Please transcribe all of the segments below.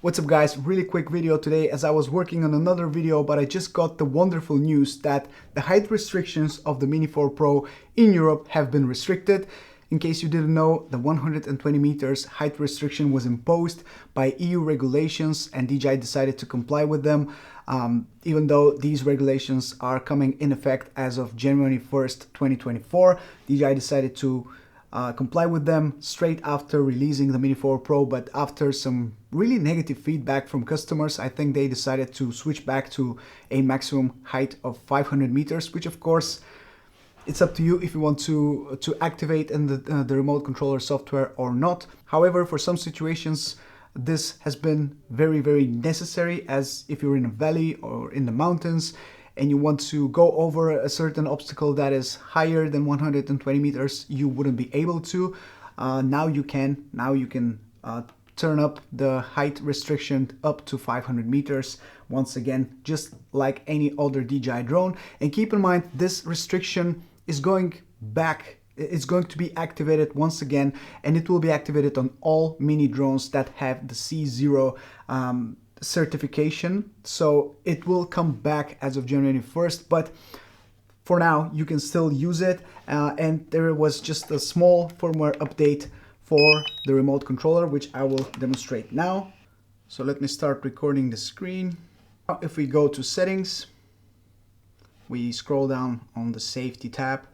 What's up guys, really quick video today as I was working on another video, but I just got the wonderful news that the height restrictions of the Mini 4 Pro in Europe have been restricted. In case you didn't know, the 120 meters height restriction was imposed by EU regulations and DJI decided to comply with them. Even though these regulations are coming in effect as of January 1st, 2024, DJI decided to comply with them straight after releasing the Mini 4 Pro, but after some really negative feedback from customers, I think they decided to switch back to a maximum height of 500 meters, which of course, it's up to you if you want to activate in the remote controller software or not. However, for some situations, this has been very, very necessary, as if you're in a valley or in the mountains, and you want to go over a certain obstacle that is higher than 120 meters, you wouldn't be able to. Now you can turn up the height restriction up to 500 meters. Once again, just like any other DJI drone. And keep in mind, this restriction is going back. It's going to be activated once again, and it will be activated on all mini drones that have the C0 certification, so it will come back as of January 1st, but for now you can still use it. And there was just a small firmware update for the remote controller, which I will demonstrate now. So let me start recording the screen. If we go to settings, we scroll down on the safety tab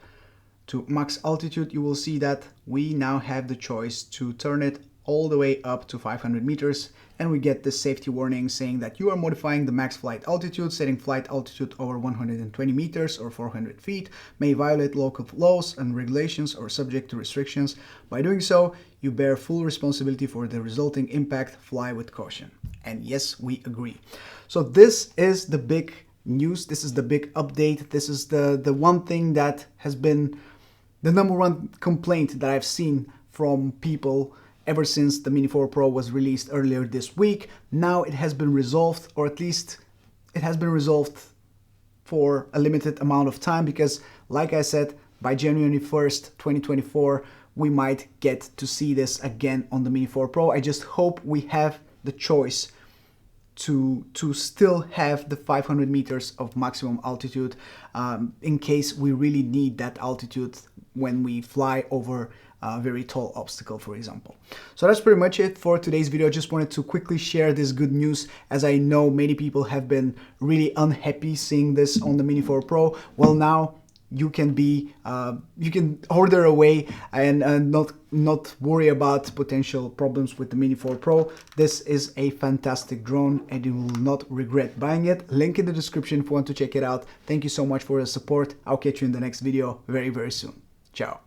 to max altitude, you will see that we now have the choice to turn it all the way up to 500 meters, and we get this safety warning saying that you are modifying the max flight altitude. Setting flight altitude over 120 meters or 400 feet may violate local laws and regulations or subject to restrictions. By doing so, you bear full responsibility for the resulting impact. Fly with caution. And yes, we agree. So this is the big news. This is the big update. This is the one thing that has been the number one complaint that I've seen from people ever since the Mini 4 Pro was released earlier this week. Now it has been resolved, or at least it has been resolved for a limited amount of time, because like I said, by January 1st, 2024, we might get to see this again on the Mini 4 Pro. I just hope we have the choice to still have the 500 meters of maximum altitude in case we really need that altitude when we fly over a very tall obstacle, for example. So that's pretty much it for today's video. Just wanted to quickly share this good news, as I know many people have been really unhappy seeing this on the Mini 4 Pro. Well, now you can order away and not worry about potential problems with the Mini 4 Pro. This is a fantastic drone and you will not regret buying it. Link in the description if you want to check it out. Thank you so much for your support. I'll catch you in the next video very, very soon. Ciao.